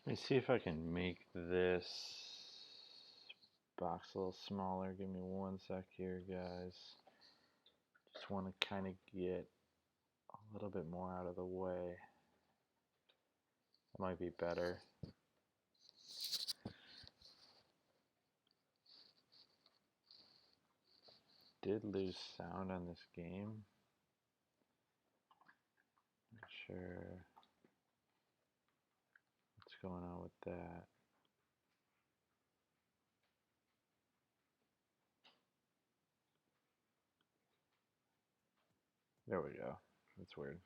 Let me see if I can make this box a little smaller. Give me one sec here, guys. Just want to kind of get a little bit more out of the way. That might be better. Did lose sound on this game. Not sure what's going on with that. There we go. That's weird.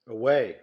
Away.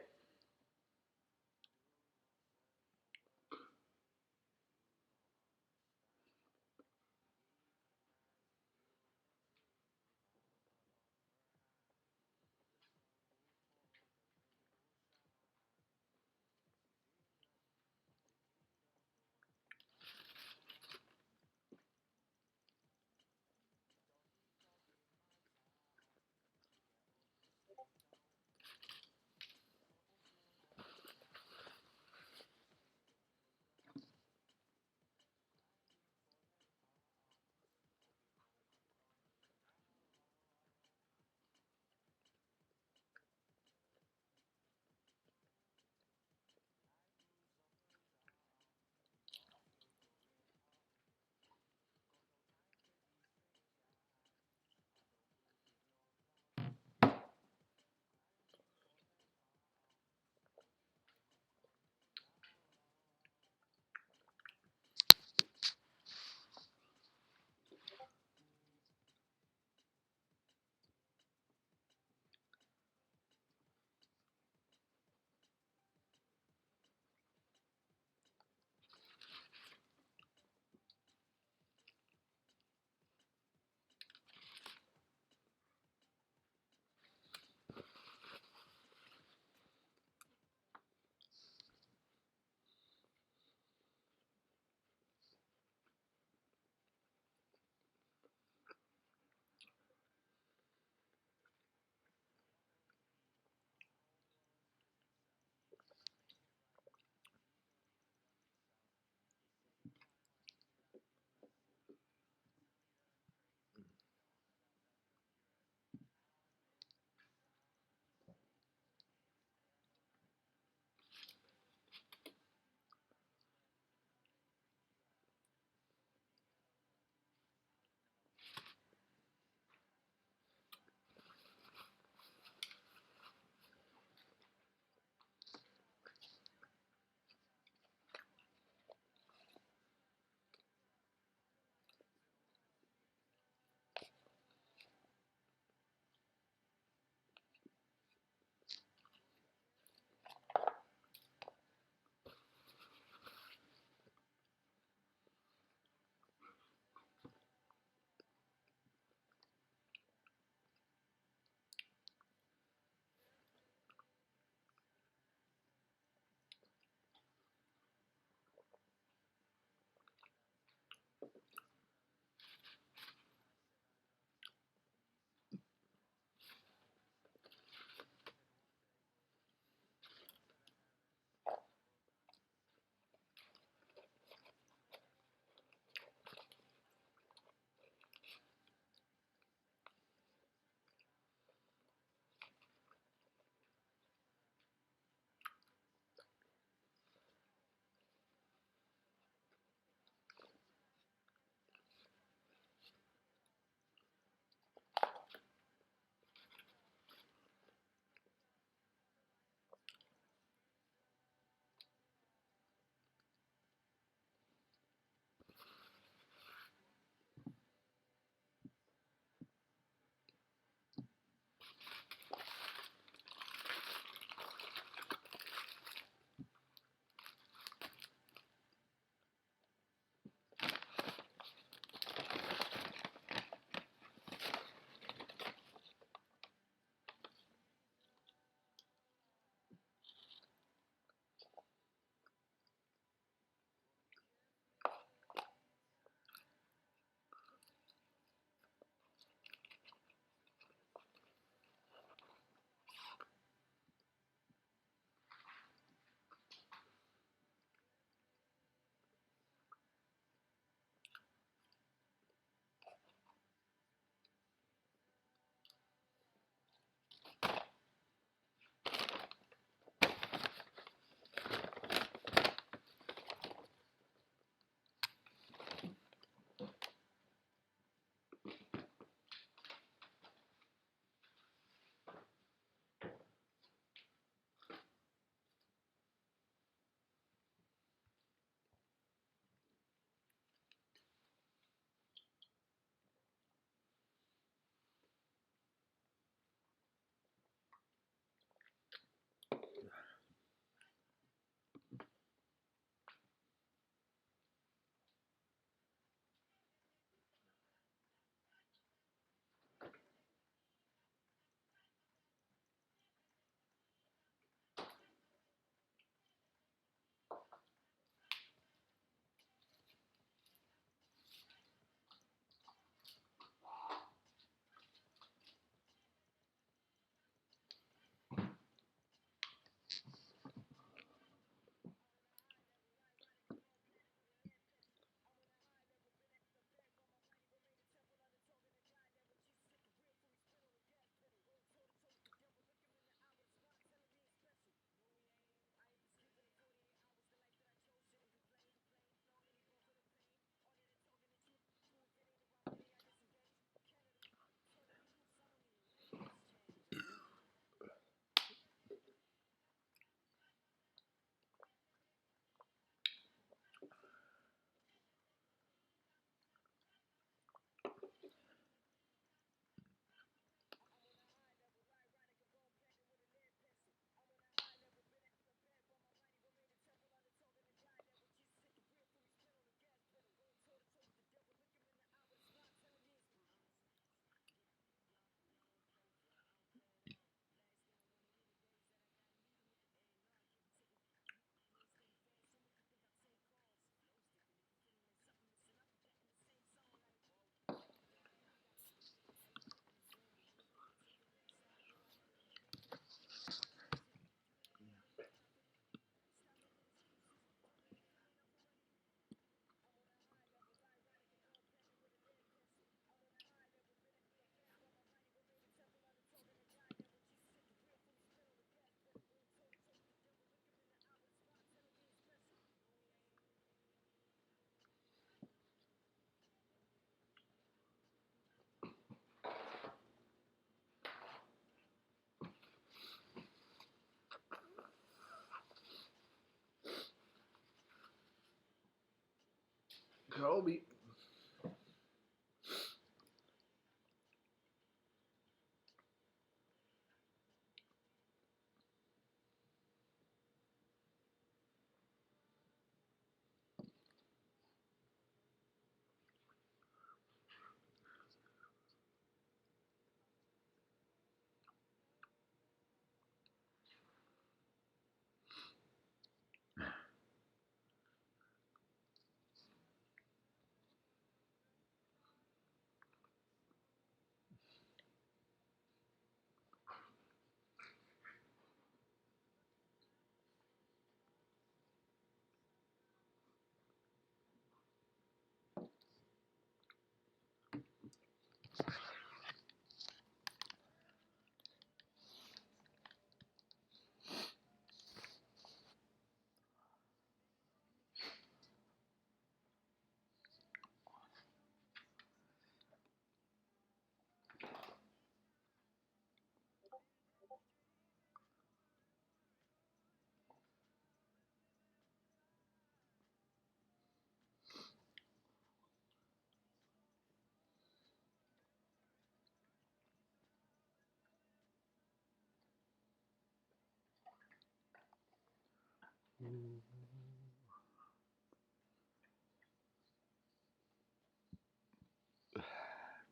Kobe.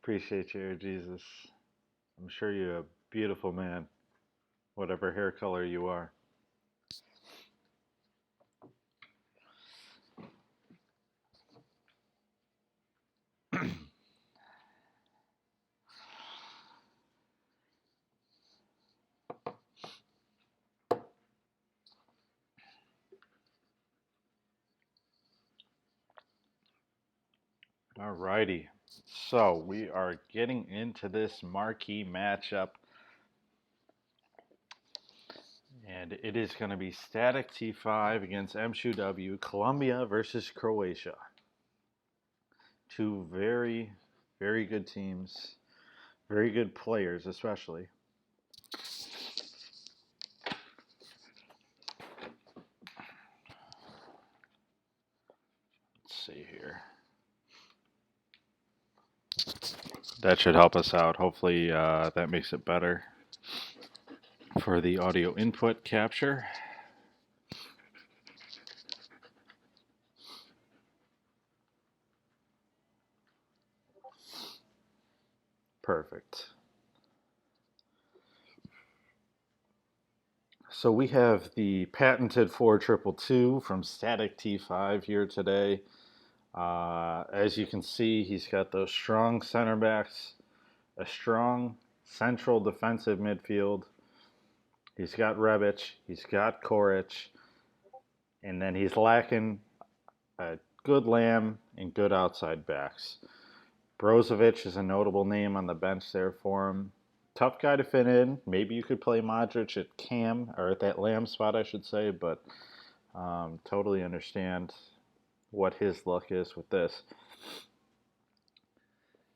Appreciate you, Jesus. I'm sure you're a beautiful man, whatever hair color you are. Alrighty. So we are getting into this marquee matchup. And it is going to be Static T5 against M2W, Colombia versus Croatia. Two very, very good teams. Very good players, especially. Let's see here. That should help us out. Hopefully that makes it better for the audio input capture. Perfect. So we have the patented 4222 from Static T5 here today. As you can see, he's got those strong center backs, a strong central defensive midfield. He's got Rebic, he's got Koric, and then he's lacking a good Lamb and good outside backs. Brozovic is a notable name on the bench there for him. Tough guy to fit in. Maybe you could play Modric at Cam, or at that Lamb spot, I should say, but totally understand what his luck is with this.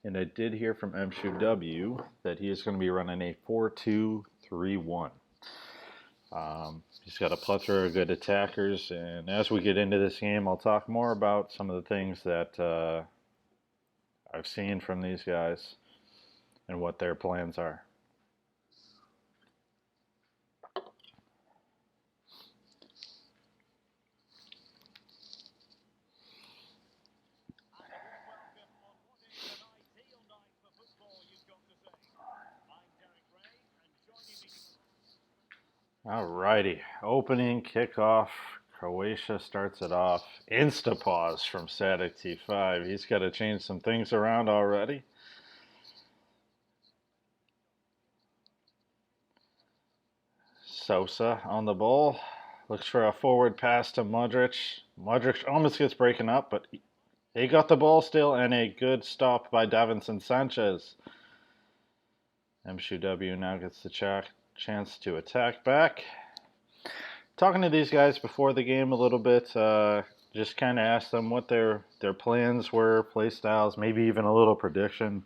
And I did hear from M2W that he is going to be running a 4-2-3-1. He's got a plethora of good attackers, and as we get into this game, I'll talk more about some of the things that I've seen from these guys and what their plans are. Alrighty, opening kickoff. Croatia starts it off. Insta pause from Static T5. He's got to change some things around already. Sosa on the ball. Looks for a forward pass to Modric. Modric almost gets broken up, but he got the ball still, and a good stop by Davinson Sanchez. M2W now gets the chance to attack back. Talking to these guys before the game a little bit, just kind of asked them what their plans were, play styles, maybe even a little prediction.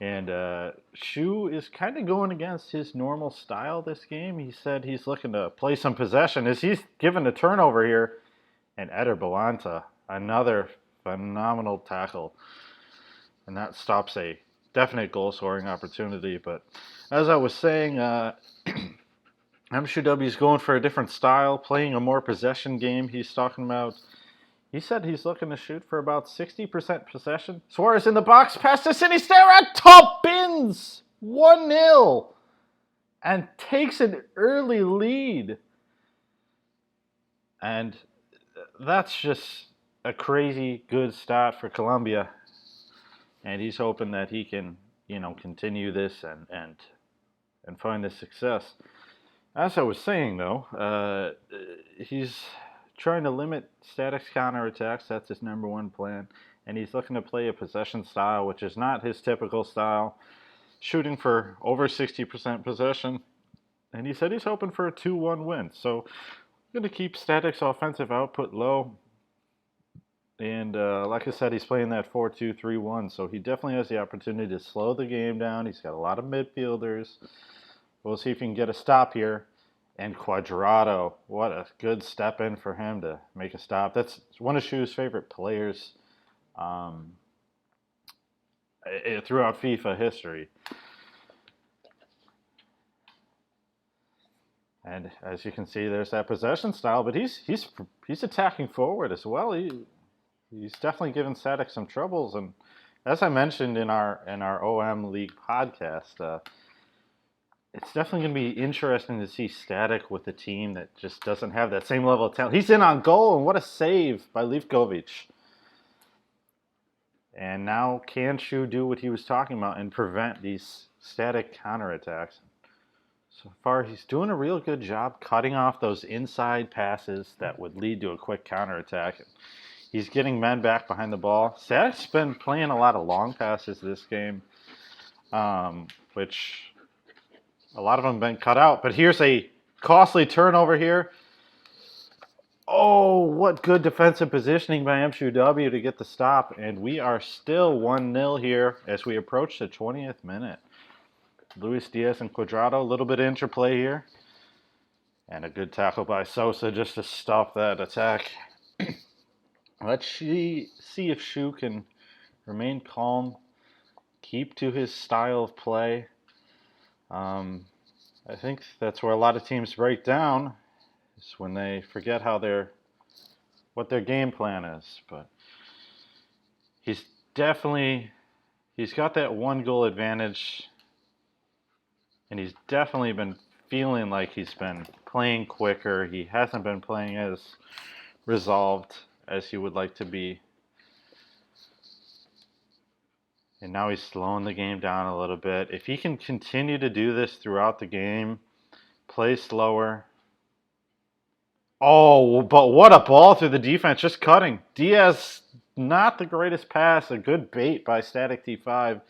And Shu is kind of going against his normal style this game. He said he's looking to play some possession as he's given a turnover here. And Eder Balanta, another phenomenal tackle. And that stops a definite goal-scoring opportunity. But as I was saying, MSUW is going for a different style, playing a more possession game. He's talking about, he said he's looking to shoot for about 60% possession. Suarez in the box, pass to Sinisterra, top bins, 1-0, and takes an early lead. And that's just a crazy good start for Colombia. And he's hoping that he can, continue this and find this success. As I was saying, though, he's trying to limit Static's counterattacks. That's his number one plan. And he's looking to play a possession style, which is not his typical style, shooting for over 60% possession. And he said he's hoping for a 2-1 win. So going to keep Static's offensive output low. And like I said, he's playing that 4-2-3-1. So he definitely has the opportunity to slow the game down. He's got a lot of midfielders. We'll see if he can get a stop here. And Cuadrado, what a good step in for him to make a stop. That's one of Shu's favorite players throughout FIFA history. And as you can see, there's that possession style, but he's attacking forward as well. He's definitely given Static some troubles, and as I mentioned in our OM League podcast, it's definitely going to be interesting to see Static with a team that just doesn't have that same level of talent. He's in on goal, and what a save by Livkovic. And now can Shu do what he was talking about and prevent these Static counterattacks? So far, he's doing a real good job cutting off those inside passes that would lead to a quick counterattack. He's getting men back behind the ball. Static's been playing a lot of long passes this game, which a lot of them have been cut out. But here's a costly turnover here. Oh, what good defensive positioning by MSUW to get the stop. And we are still 1-0 here as we approach the 20th minute. Luis Diaz and Cuadrado, a little bit of interplay here. And a good tackle by Sosa just to stop that attack. Let's see if Shu can remain calm, keep to his style of play. I think that's where a lot of teams break down, is when they forget what their game plan is. But he's got that 1-goal advantage. And he's definitely been feeling like he's been playing quicker. He hasn't been playing as resolved as he would like to be. And now he's slowing the game down a little bit. If he can continue to do this throughout the game, play slower. Oh, but what a ball through the defense, just cutting. Diaz, not the greatest pass, a good bait by Static T5.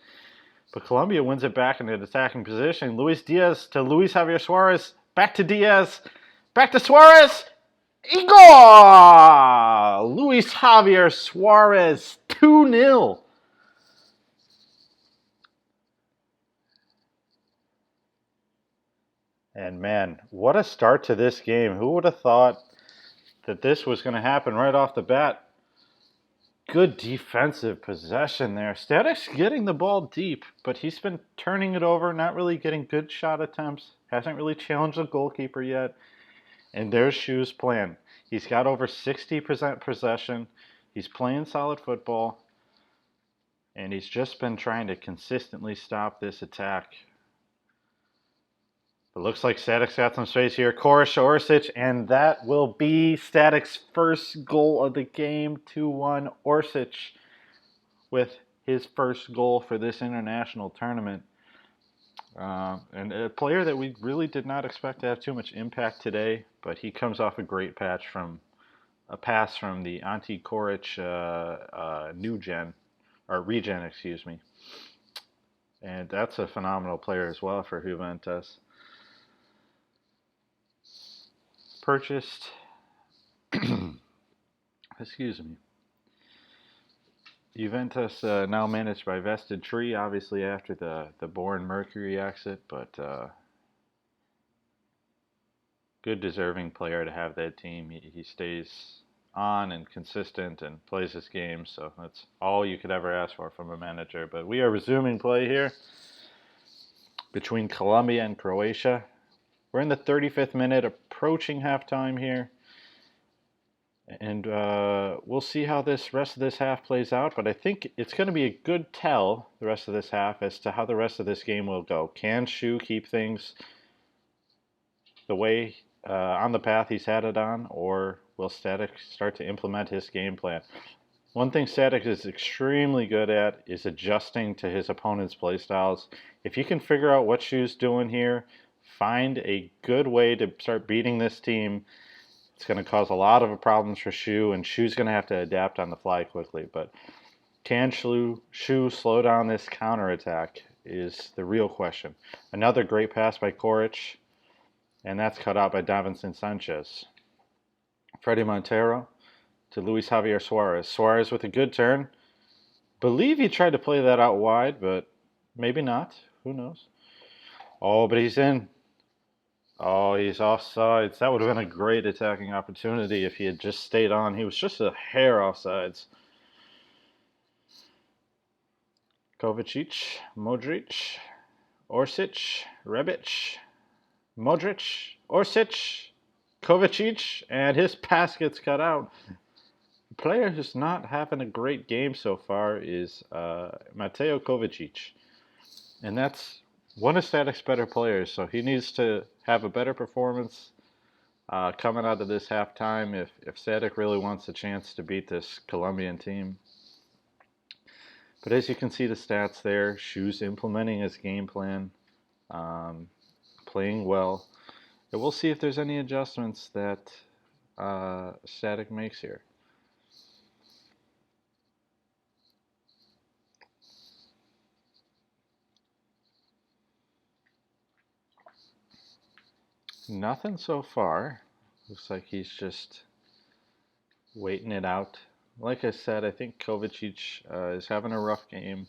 But Colombia wins it back in an attacking position. Luis Diaz to Luis Javier Suarez. Back to Diaz. Back to Suarez. Igor! Luis Javier Suarez. 2-0. And man, what a start to this game. Who would have thought that this was going to happen right off the bat? Good defensive possession there. Static's getting the ball deep, but he's been turning it over, not really getting good shot attempts. Hasn't really challenged the goalkeeper yet. And there's Shu's plan. He's got over 60% possession. He's playing solid football. And he's just been trying to consistently stop this attack. It looks like Static's got some space here. Korish Orsic, and that will be Static's first goal of the game. 2-1. Orsic with his first goal for this international tournament. And a player that we really did not expect to have too much impact today, but he comes off a great pass from the Ante Koric regen, excuse me. And that's a phenomenal player as well for Juventus. Purchased, excuse me. Juventus now managed by Vested Tree, obviously after the Born Mercury exit, but good deserving player to have that team. He stays on and consistent and plays his game. So that's all you could ever ask for from a manager. But we are resuming play here between Colombia and Croatia. We're in the 35th minute, approaching halftime here. And we'll see how this rest of this half plays out. But I think it's going to be a good tell, the rest of this half, as to how the rest of this game will go. Can Shu keep things the way on the path he's had it on, or will Static start to implement his game plan? One thing Static is extremely good at is adjusting to his opponent's playstyles. If you can figure out what Shu's doing here, find a good way to start beating this team. It's going to cause a lot of problems for Shu, and Shu's going to have to adapt on the fly quickly. But can Shu slow down this counterattack is the real question. Another great pass by Koric, and that's cut out by Davinson Sanchez. Fredy Montero to Luis Javier Suarez. Suarez with a good turn. Believe he tried to play that out wide, but maybe not. Who knows? Oh, but he's in. Oh, he's offsides. That would have been a great attacking opportunity if he had just stayed on. He was just a hair offsides. Kovacic, Modric, Orsic, Rebic, Modric, Orsic, Kovacic, and his pass gets cut out. The player who's not having a great game so far is Mateo Kovacic. And that's one of Static's better players, so he needs to have a better performance coming out of this halftime if Static really wants a chance to beat this Colombian team. But as you can see the stats there, Shu's implementing his game plan, playing well. And we'll see if there's any adjustments that Static makes here. Nothing so far. Looks like he's just waiting it out. Like I said, I think Kovacic is having a rough game.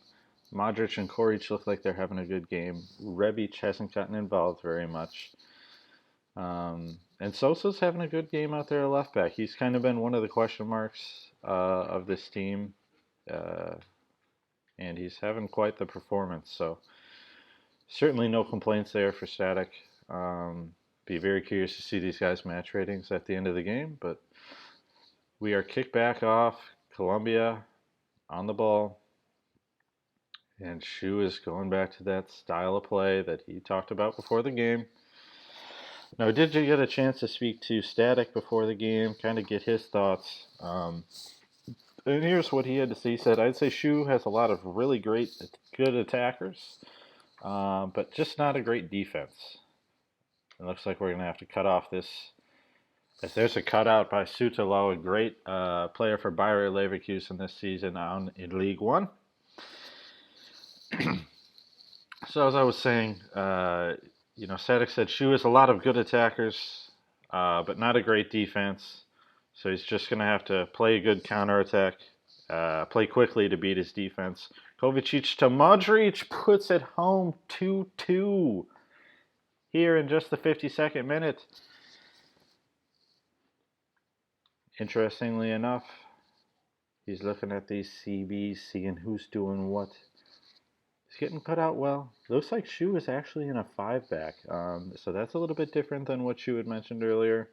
Modric and Koric look like they're having a good game. Rebic hasn't gotten involved very much. And Sosa's having a good game out there at left back. He's kind of been one of the question marks of this team. And he's having quite the performance. So certainly no complaints there for Static. Be very curious to see these guys' match ratings at the end of the game. But we are kicked back off. Colombia on the ball. And Shu is going back to that style of play that he talked about before the game. Now, did you get a chance to speak to Static before the game, kind of get his thoughts? And here's what he had to say. He said, I'd say Shu has a lot of really good attackers, but just not a great defense. It looks like we're going to have to cut off this. As there's a cutout by Sutalo, a great player for Bayer Leverkusen this season in League One. So as I was saying, Static said Shu has a lot of good attackers, but not a great defense. So he's just going to have to play a good counterattack, play quickly to beat his defense. Kovacic to Modric puts it home 2-2 here in just the 52nd minute. Interestingly enough, he's looking at these CBs, seeing who's doing what. He's getting cut out well. Looks like Shu is actually in a 5-back, so that's a little bit different than what Shu had mentioned earlier.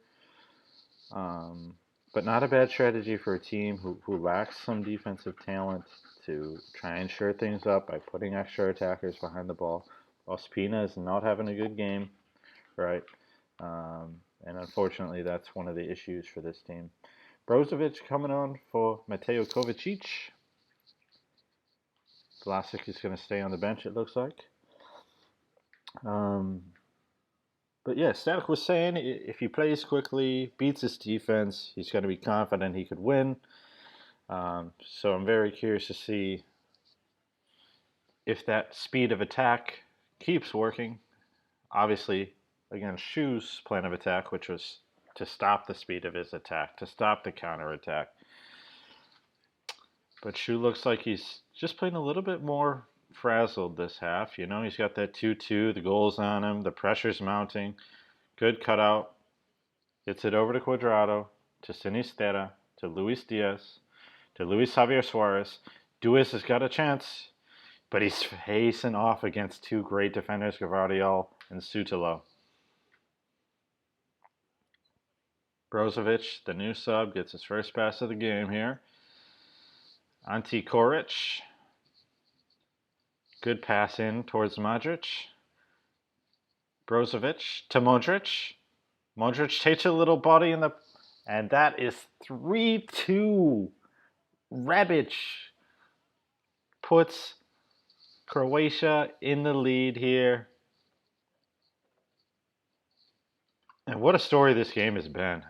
But not a bad strategy for a team who lacks some defensive talent to try and shore things up by putting extra attackers behind the ball. Ospina is not having a good game, right? And unfortunately, that's one of the issues for this team. Brozovic coming on for Mateo Kovacic. Vlasic is going to stay on the bench, it looks like. But yeah, Static was saying if he plays quickly, beats his defense, he's going to be confident he could win. So I'm very curious to see if that speed of attack keeps working. Obviously, against Shu's plan of attack, which was to stop the speed of his attack, to stop the counterattack. But Shu looks like he's just playing a little bit more frazzled this half. He's got that 2-2, the goal's on him, the pressure's mounting. Good cutout. Gets it over to Cuadrado, to Sinisterra, to Luis Diaz, to Luis Javier Suarez. Diaz has got a chance, but he's facing off against two great defenders, Gavardiol and Sutalo. Brozovic, the new sub, gets his first pass of the game here. Ante Koric. Good pass in towards Modric. Brozovic to Modric. Modric takes a little body in the... And that is 3-2. Rebic puts Croatia in the lead here. And what a story this game has been.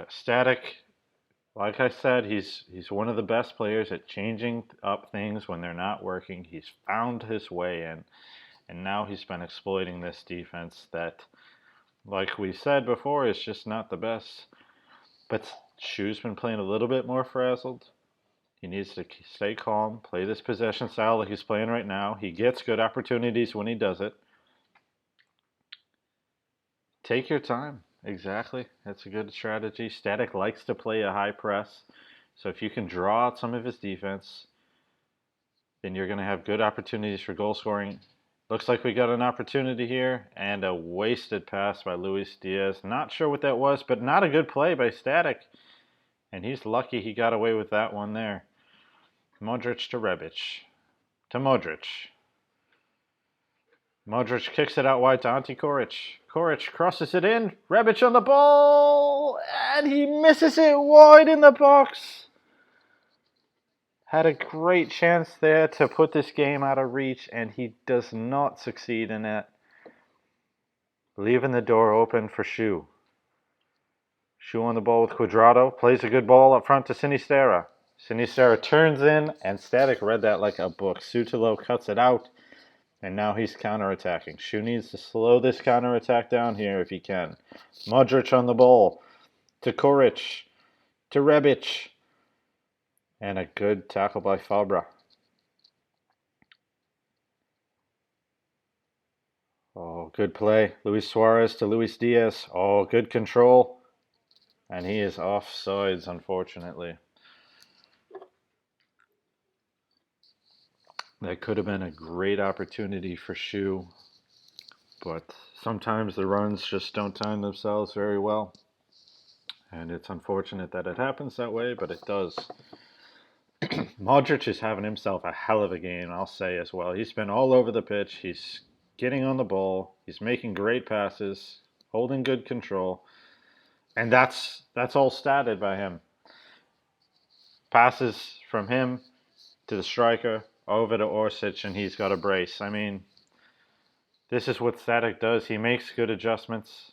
Static, like I said, he's one of the best players at changing up things when they're not working. He's found his way in. And now he's been exploiting this defense that, like we said before, is just not the best. But Shu's been playing a little bit more frazzled. He needs to stay calm, play this possession style like he's playing right now. He gets good opportunities when he does it. Take your time. Exactly. That's a good strategy. Static likes to play a high press. So if you can draw out some of his defense, then you're going to have good opportunities for goal scoring. Looks like we got an opportunity here, and a wasted pass by Luis Diaz. Not sure what that was, but not a good play by Static. And he's lucky he got away with that one there. Modric to Rebic. To Modric. Modric kicks it out wide to Ante Koric. Koric crosses it in. Rebic on the ball, and he misses it wide in the box. Had a great chance there to put this game out of reach, and he does not succeed in it. Leaving the door open for Shu. Shu on the ball with Cuadrado. Plays a good ball up front to Sinisterra. Sinisterra turns in, and Static read that like a book. Sutalo cuts it out, and now he's counterattacking. Shu needs to slow this counterattack down here if he can. Modric on the ball to Koric, to Rebic. And a good tackle by Fabra. Oh, good play. Luis Suarez to Luis Diaz. Oh, good control. And he is offsides, unfortunately. That could have been a great opportunity for Shu. But sometimes the runs just don't time themselves very well. And it's unfortunate that it happens that way, but it does. Modric is having himself a hell of a game, I'll say as well. He's been all over the pitch. He's getting on the ball. He's making great passes, holding good control. And that's all statted by him. Passes from him to the striker, over to Orsic, and he's got a brace. I mean, this is what Static does. He makes good adjustments.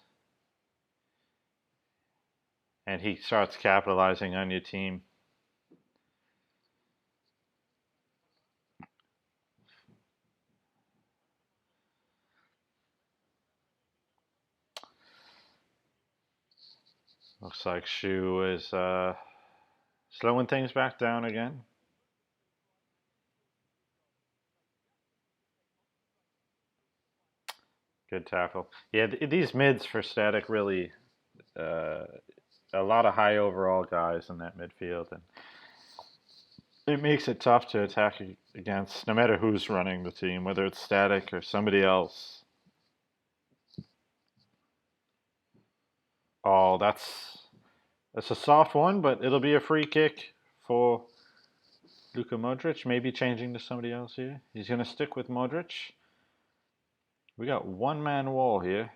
And he starts capitalizing on your team. Looks like Shu is slowing things back down again. Good tackle. Yeah, these mids for Static really, a lot of high overall guys in that midfield, and it makes it tough to attack against, no matter who's running the team, whether it's Static or somebody else. Oh, that's a soft one, but it'll be a free kick for Luka Modric. Maybe changing to somebody else here. He's going to stick with Modric. We got one-man wall here.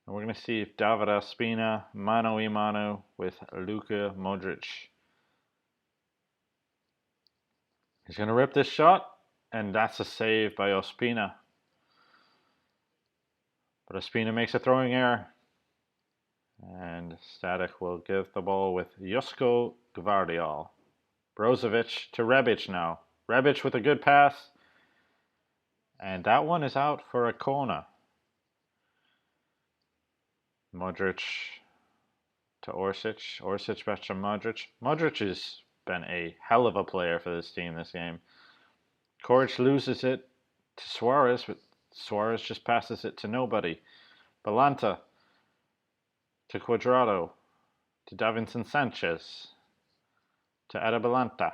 And we're going to see if David Ospina mano a mano with Luka Modric. He's going to rip this shot, and that's a save by Ospina. But Ospina makes a throwing error. And Static will give the ball with Josko Gvardiol. Brozovic to Rebic now. Rebic with a good pass. And that one is out for a corner. Modric to Orsic. Orsic back to Modric. Modric has been a hell of a player for this team this game. Koric loses it to Suarez, but Suarez just passes it to nobody. Balanta to Cuadrado. to Davinson Sanchez, to Atabalanta.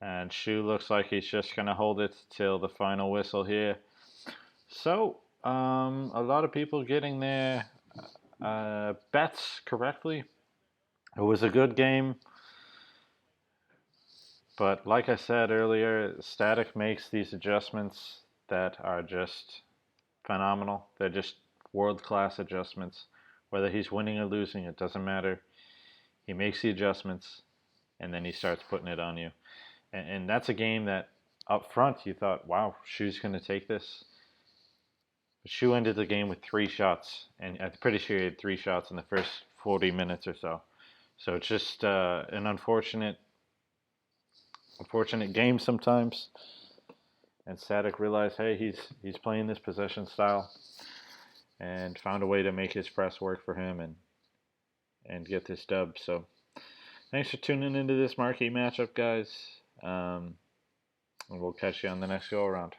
And Shu looks like he's just going to hold it till the final whistle here. So, a lot of people getting their bets correctly. It was a good game. But like I said earlier, Static makes these adjustments that are just phenomenal. They're just world-class adjustments. Whether he's winning or losing, it doesn't matter. He makes the adjustments, and then he starts putting it on you. And that's a game that up front you thought, wow, Shu's going to take this. But Shu ended the game with 3 shots, and I'm pretty sure he had 3 shots in the first 40 minutes or so. So it's just an unfortunate game sometimes. And Static realized, hey, he's playing this possession style, and found a way to make his press work for him and get this dub. So thanks for tuning into this marquee matchup, guys. And we'll catch you on the next go around.